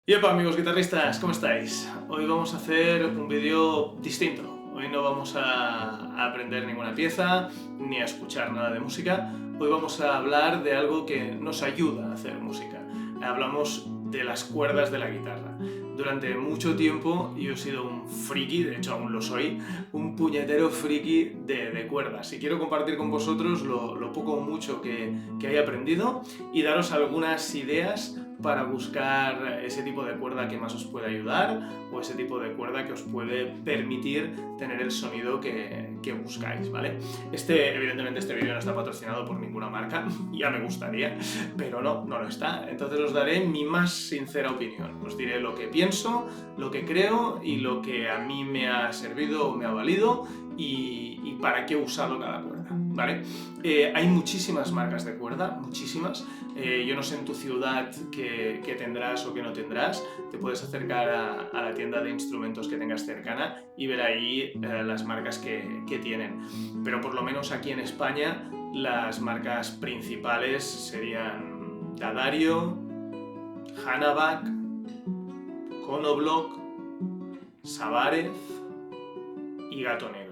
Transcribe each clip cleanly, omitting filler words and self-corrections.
Yepa amigos guitarristas, ¿cómo estáis? Hoy vamos a hacer un vídeo distinto. Hoy no vamos a aprender ninguna pieza ni a escuchar nada de música. Hoy vamos a hablar de algo que nos ayuda a hacer música. Hablamos de las cuerdas de la guitarra. Durante mucho tiempo yo he sido un friki, de hecho aún lo soy, un puñetero friki de cuerdas. Y quiero compartir con vosotros lo poco o mucho que he aprendido y daros algunas ideas para buscar ese tipo de cuerda que más os puede ayudar o ese tipo de cuerda que os puede permitir tener el sonido que buscáis, ¿vale? Evidentemente este vídeo no está patrocinado por ninguna marca, ya me gustaría, pero no lo está. Entonces os daré mi más sincera opinión. Os diré lo que pienso, lo que creo y lo que a mí me ha servido o me ha valido y para qué he usado cada cuerda, ¿vale? Hay muchísimas marcas de cuerda, muchísimas. Yo no sé en tu ciudad qué tendrás o qué no tendrás. Te puedes acercar a la tienda de instrumentos que tengas cercana y ver ahí las marcas que tienen. Pero por lo menos aquí en España las marcas principales serían D'Addario, Hanabak, Konoblock, Sabarev y Gato Negro.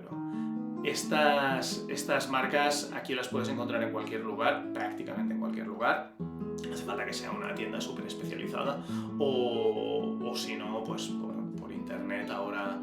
Estas marcas aquí las puedes encontrar en cualquier lugar, prácticamente en cualquier lugar. No hace falta que sea una tienda súper especializada o si no, pues por internet ahora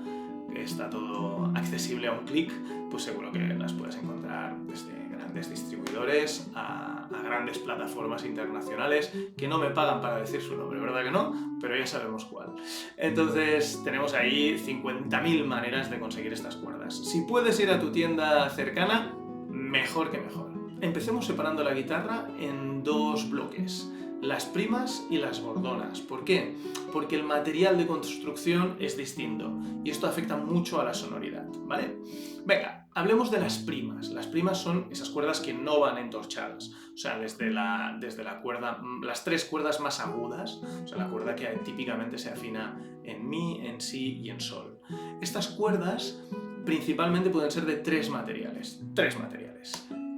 está todo accesible a un clic, pues seguro que las puedes encontrar desde grandes distribuidores a grandes plataformas internacionales que no me pagan para decir su nombre, ¿verdad que no? Pero ya sabemos cuál. Entonces tenemos ahí 50.000 maneras de conseguir estas cuerdas. Si puedes ir a tu tienda cercana, mejor que mejor. Empecemos separando la guitarra en dos bloques, las primas y las bordonas. ¿Por qué? Porque el material de construcción es distinto y esto afecta mucho a la sonoridad, ¿vale? Venga, hablemos de las primas. Las primas son esas cuerdas que no van entorchadas, o sea, desde la cuerda, las tres cuerdas más agudas, o sea, la cuerda que típicamente se afina en mi, en si y en sol. Estas cuerdas principalmente pueden ser de tres materiales.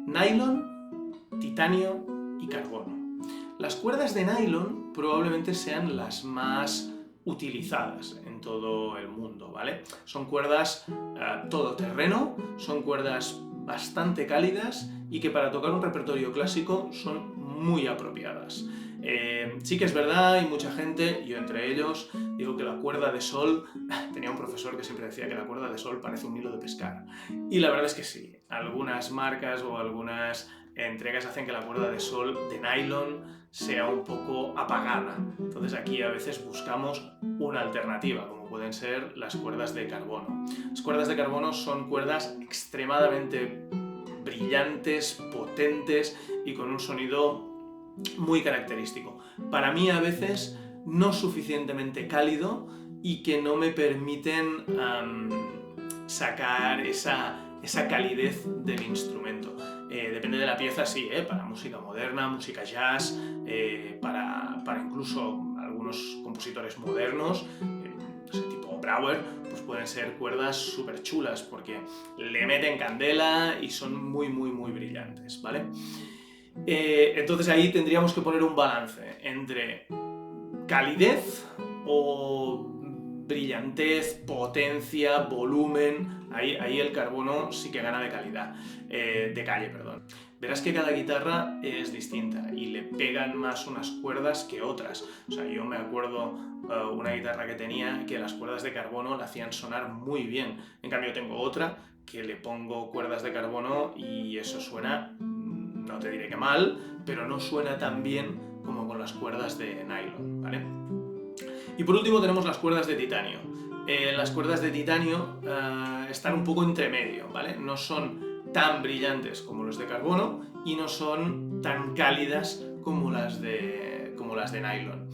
Nylon, titanio y carbono. Las cuerdas de nylon probablemente sean las más utilizadas en todo el mundo, ¿vale? Son cuerdas todoterreno, son cuerdas bastante cálidas y que para tocar un repertorio clásico son muy apropiadas. Sí que es verdad, y mucha gente, yo entre ellos, digo que la cuerda de sol, tenía un profesor que siempre decía que la cuerda de sol parece un hilo de pescar. Y la verdad es que sí, algunas marcas o algunas entregas hacen que la cuerda de sol de nylon sea un poco apagada. Entonces aquí a veces buscamos una alternativa, como pueden ser las cuerdas de carbono. Las cuerdas de carbono son cuerdas extremadamente brillantes, potentes y con un sonido muy característico. Para mí a veces no suficientemente cálido y que no me permiten sacar esa calidez del instrumento. Depende de la pieza, sí, para música moderna, música jazz, para incluso algunos compositores modernos, tipo Brauer, pues pueden ser cuerdas súper chulas porque le meten candela y son muy brillantes, ¿vale? Entonces ahí tendríamos que poner un balance entre calidez o brillantez, potencia, volumen. Ahí el carbono sí que gana de calidad, de calle, perdón. Verás que cada guitarra es distinta y le pegan más unas cuerdas que otras. O sea, yo me acuerdo una guitarra que tenía que las cuerdas de carbono la hacían sonar muy bien. En cambio tengo otra que le pongo cuerdas de carbono y eso suena, no te diré que mal, pero no suena tan bien como con las cuerdas de nylon, ¿vale? Y por último tenemos las cuerdas de titanio. Las cuerdas de titanio están un poco entre medio, ¿vale? No son tan brillantes como los de carbono y no son tan cálidas como las de nylon.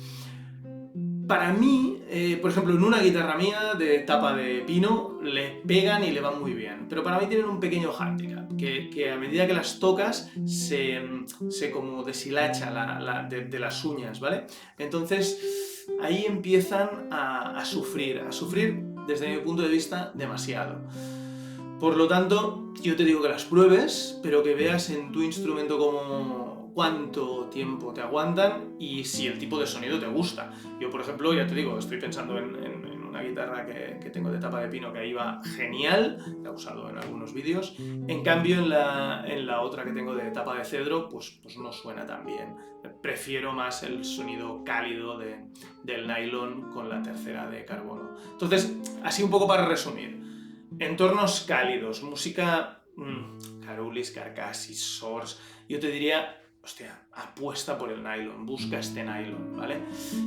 Para mí, por ejemplo, en una guitarra mía de tapa de pino le pegan y le van muy bien, pero para mí tienen un pequeño hándicap, que a medida que las tocas se como deshilacha de las uñas, ¿vale? Entonces ahí empiezan a sufrir desde mi punto de vista demasiado. Por lo tanto, yo te digo que las pruebes, pero que veas en tu instrumento cuánto tiempo te aguantan y si el tipo de sonido te gusta. Yo, por ejemplo, ya te digo, estoy pensando en una guitarra que tengo de tapa de pino que ahí va genial, que he usado en algunos vídeos. En cambio, en la otra que tengo de tapa de cedro, pues no suena tan bien. Prefiero más el sonido cálido del nylon con la tercera de carbono. Entonces, así un poco para resumir. Entornos cálidos, música Carulis, Carcassis, Source, yo te diría, hostia, apuesta por el nylon, busca este nylon, ¿vale?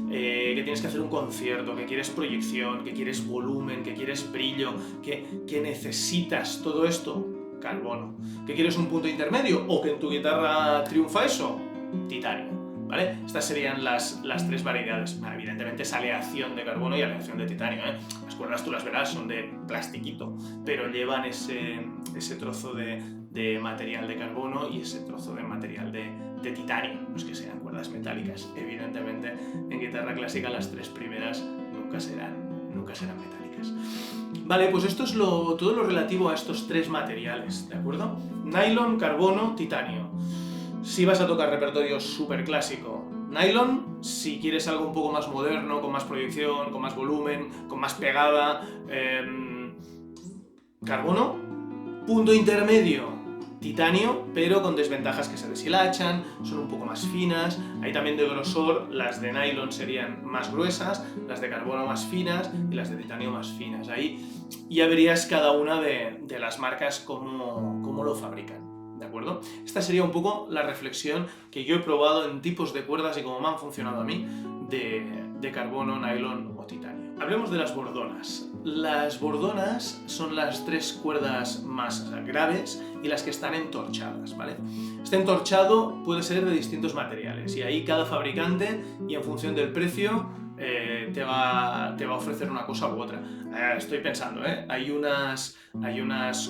Que tienes que hacer un concierto, que quieres proyección, que quieres volumen, que quieres brillo, que necesitas todo esto, carbono. ¿Que quieres un punto intermedio o que en tu guitarra triunfa eso? Titanio. ¿Vale? Estas serían las tres variedades. Evidentemente es aleación de carbono y aleación de titanio, ¿eh? Las cuerdas tú las verás, son de plastiquito, pero llevan ese trozo de material de carbono y ese trozo de material de titanio. No es que sean cuerdas metálicas. Evidentemente en guitarra clásica las tres primeras nunca serán metálicas. Vale, pues esto es todo lo relativo a estos tres materiales, ¿de acuerdo? Nylon, carbono, titanio. Si vas a tocar repertorio súper clásico, nylon. Si quieres algo un poco más moderno, con más proyección, con más volumen, con más pegada, carbono. Punto intermedio, titanio, pero con desventajas que se deshilachan, son un poco más finas. Hay también de grosor, las de nylon serían más gruesas, las de carbono más finas y las de titanio más finas. Ahí ya verías cada una de las marcas cómo lo fabrican. ¿De acuerdo? Esta sería un poco la reflexión que yo he probado en tipos de cuerdas y cómo me han funcionado a mí de carbono, nylon o titanio. Hablemos de las bordonas. Las bordonas son las tres cuerdas más graves y las que están entorchadas, ¿vale? Este entorchado puede ser de distintos materiales y ahí cada fabricante y en función del precio te va a ofrecer una cosa u otra. Estoy pensando, hay unas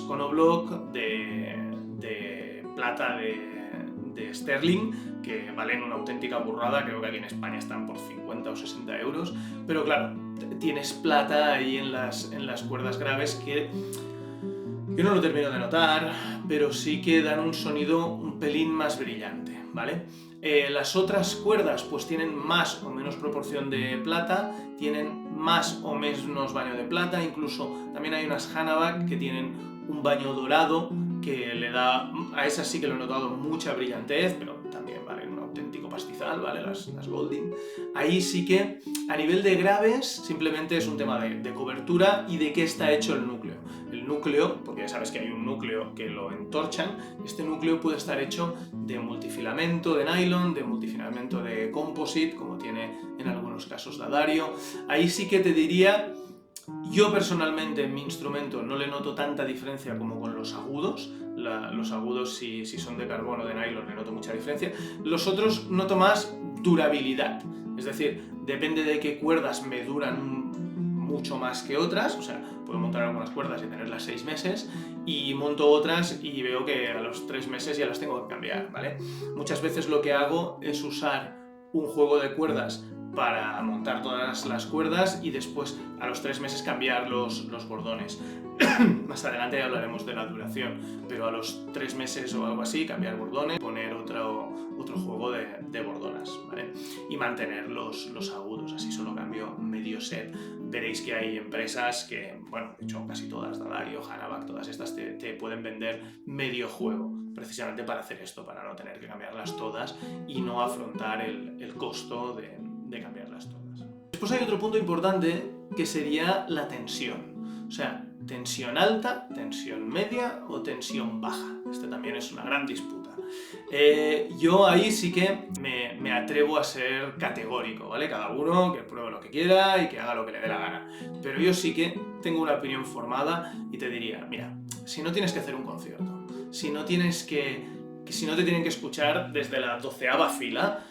Conoblock de plata de Sterling que valen una auténtica burrada, creo que aquí en España están por 50 o 60 euros, pero claro, tienes plata ahí en las cuerdas graves que yo no lo termino de notar, pero sí que dan un sonido un pelín más brillante, ¿vale? Las otras cuerdas pues tienen más o menos proporción de plata, tienen más o menos baño de plata, incluso también hay unas Hanaback que tienen un baño dorado que le da, a esas sí que lo he notado, mucha brillantez, pero también valen un auténtico pastizal, ¿vale? Las Golding. Ahí sí que a nivel de graves simplemente es un tema de cobertura y de qué está hecho el núcleo. El núcleo, porque ya sabes que hay un núcleo que lo entorchan, este núcleo puede estar hecho de multifilamento de nylon, de multifilamento de composite, como tiene en algunos casos D'Addario. Ahí sí que te diría, yo personalmente en mi instrumento no le noto tanta diferencia como con los agudos. Los agudos si son de carbono o de nylon le noto mucha diferencia. Los otros noto más durabilidad, es decir, depende de qué cuerdas me duran mucho más que otras, o sea, puedo montar algunas cuerdas y tenerlas 6 meses y monto otras y veo que a los 3 meses ya las tengo que cambiar, ¿vale? Muchas veces lo que hago es usar un juego de cuerdas para montar todas las cuerdas y después a los 3 meses cambiar los bordones. Más adelante hablaremos de la duración, pero a los 3 meses o algo así cambiar bordones, poner otro juego de bordonas, ¿vale? Y mantener los agudos, así solo cambio medio set. Veréis que hay empresas que, bueno, de hecho casi todas, D'Addario, Hanaback, todas estas te pueden vender medio juego, precisamente para hacer esto, para no tener que cambiarlas todas y no afrontar el costo de cambiarlas todas. Después hay otro punto importante que sería la tensión, o sea, tensión alta, tensión media o tensión baja. Esta también es una gran disputa. Yo ahí sí que me atrevo a ser categórico, ¿vale? Cada uno que pruebe lo que quiera y que haga lo que le dé la gana. Pero yo sí que tengo una opinión formada y te diría, mira, si no tienes que hacer un concierto, si no te tienen que escuchar desde la 12ª fila,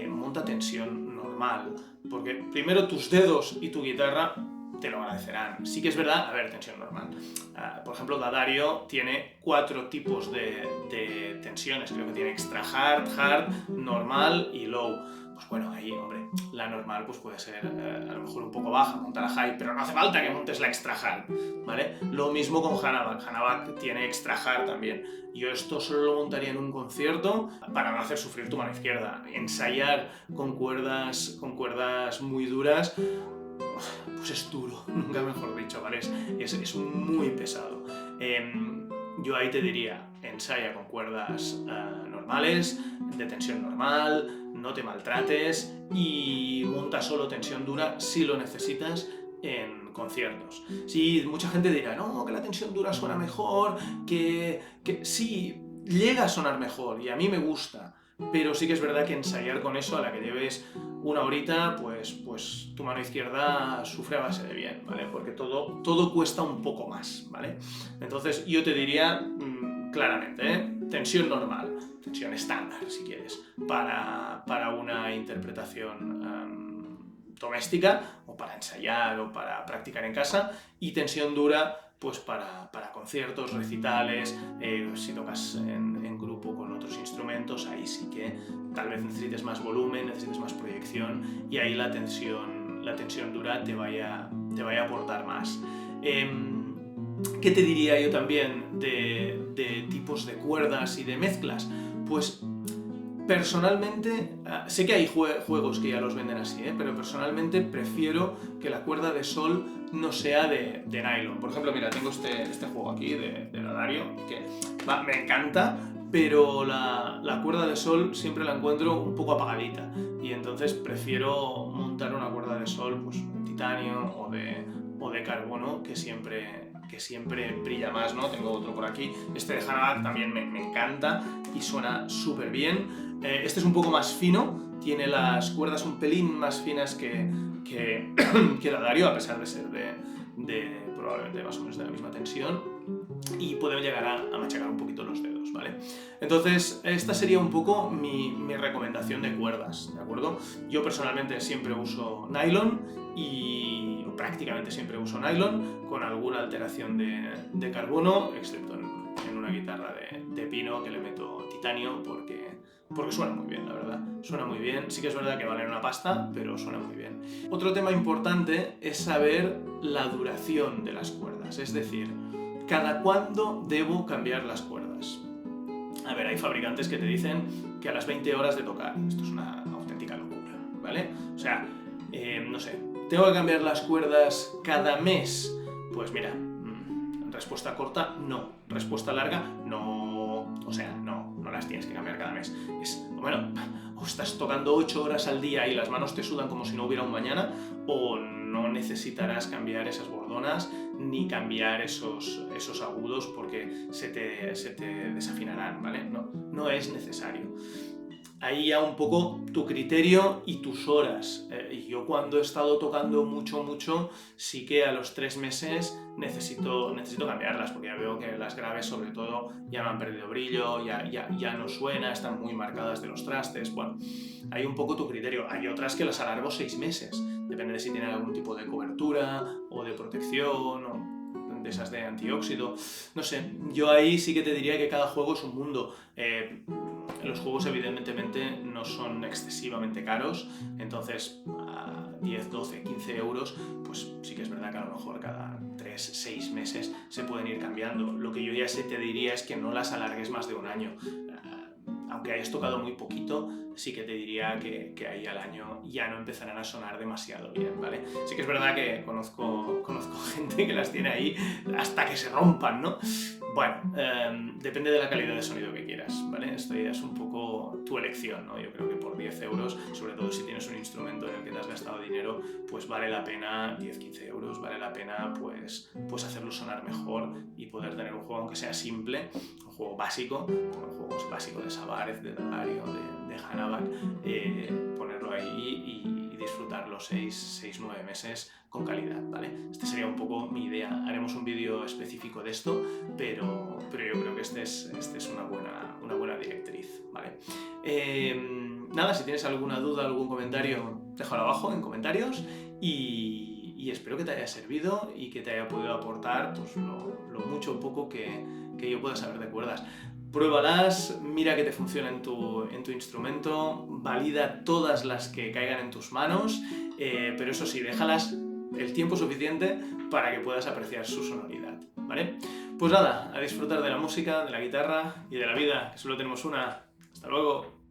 monta tensión normal, porque primero tus dedos y tu guitarra te lo agradecerán. Sí que es verdad, a ver, tensión normal. Por ejemplo, D'Addario tiene 4 tipos de tensiones, creo que tiene extra hard, normal y low. pues bueno, ahí, hombre, la normal pues puede ser a lo mejor un poco baja, monta la high, pero no hace falta que montes la extra hard, ¿vale? Lo mismo con Hanaback. Hanaback tiene extra hard también. Yo esto solo lo montaría en un concierto para no hacer sufrir tu mano izquierda. Ensayar con cuerdas muy duras, pues es duro, nunca mejor dicho, ¿vale? Es muy pesado. Yo ahí te diría, ensaya con cuerdas normales, de tensión normal, no te maltrates y monta solo tensión dura si lo necesitas en conciertos. Sí, mucha gente dirá, no, que la tensión dura suena mejor, que sí, llega a sonar mejor y a mí me gusta, pero sí que es verdad que ensayar con eso, a la que lleves una horita, pues tu mano izquierda sufre a base de bien, ¿vale? Porque todo cuesta un poco más, ¿vale? Entonces yo te diría claramente, tensión normal, tensión estándar, si quieres, para una interpretación doméstica, o para ensayar, o para practicar en casa, y tensión dura pues para conciertos, recitales, si tocas en grupo con otros instrumentos, ahí sí que tal vez necesites más volumen, necesites más proyección y ahí la tensión dura te vaya a aportar más. ¿Qué te diría yo también de tipos de cuerdas y de mezclas? Pues personalmente, sé que hay juegos que ya los venden así, pero personalmente prefiero que la cuerda de sol no sea de nylon. Por ejemplo, mira, tengo este juego aquí de Dario, que me encanta, pero la cuerda de sol siempre la encuentro un poco apagadita. Y entonces prefiero montar una cuerda de sol pues, de titanio o de carbono, que siempre brilla más, ¿no? Tengo otro por aquí. Este de Hanaback también me encanta y suena súper bien. Este es un poco más fino, tiene las cuerdas un pelín más finas que la Dario, a pesar de ser de probablemente más o menos de la misma tensión, y pueden llegar a machacar un poquito los dedos, ¿vale? Entonces, esta sería un poco mi recomendación de cuerdas, ¿de acuerdo? Yo personalmente siempre uso nylon y prácticamente siempre uso nylon, con alguna alteración de carbono, excepto en una guitarra de pino que le meto titanio porque suena muy bien, la verdad. Suena muy bien. Sí que es verdad que valen una pasta, pero suena muy bien. Otro tema importante es saber la duración de las cuerdas, es decir, ¿cada cuándo debo cambiar las cuerdas? A ver, hay fabricantes que te dicen que a las 20 horas de tocar. Esto es una auténtica locura, ¿vale? O sea, no sé, ¿tengo que cambiar las cuerdas cada mes? Pues mira, respuesta corta, no. Respuesta larga, no. O sea, no las tienes que cambiar cada mes. Bueno, o estás tocando 8 horas al día y las manos te sudan como si no hubiera un mañana, o no necesitarás cambiar esas bordonas ni cambiar esos agudos porque se te desafinarán, ¿vale? No es necesario. Ahí ya un poco tu criterio y tus horas. Yo cuando he estado tocando mucho, sí que a los 3 meses necesito cambiarlas, porque ya veo que las graves sobre todo ya me han perdido brillo, ya no suena, están muy marcadas de los trastes. Bueno, hay un poco tu criterio. Hay otras que las alargo 6 meses, depende de si tienen algún tipo de cobertura o de protección o de esas de antióxido. No sé, yo ahí sí que te diría que cada juego es un mundo. Los juegos evidentemente no son excesivamente caros, entonces a 10, 12, 15 euros, pues sí que es verdad que a lo mejor cada 3, 6 meses se pueden ir cambiando. Lo que yo ya sé te diría es que no las alargues más de un año. Aunque hayas tocado muy poquito, sí que te diría que ahí al año ya no empezarán a sonar demasiado bien, ¿vale? Sí que es verdad que conozco gente que las tiene ahí hasta que se rompan, ¿no? Bueno, depende de la calidad de sonido que quieras, ¿vale? Esto ya es un poco tu elección, ¿no? Yo creo que por 10 euros, sobre todo si tienes un instrumento en el que te has gastado dinero, pues vale la pena, 10-15 euros, vale la pena pues hacerlo sonar mejor y poder tener un juego, aunque sea simple, un juego básico, como juegos básicos de Sabarev, de Dario, de Hanaback, ponerlo ahí y disfrutar los 6-9 meses con calidad, ¿vale? Esta sería un poco mi idea. Haremos un vídeo específico de esto, pero yo creo que este es una buena directriz, ¿vale? Nada, si tienes alguna duda, algún comentario, déjalo abajo en comentarios y espero que te haya servido y que te haya podido aportar pues, lo mucho o poco que yo pueda saber de cuerdas. Pruébalas, mira que te funciona en tu instrumento, valida todas las que caigan en tus manos, pero eso sí, déjalas el tiempo suficiente para que puedas apreciar su sonoridad, ¿vale? Pues nada, a disfrutar de la música, de la guitarra y de la vida, que solo tenemos una. ¡Hasta luego!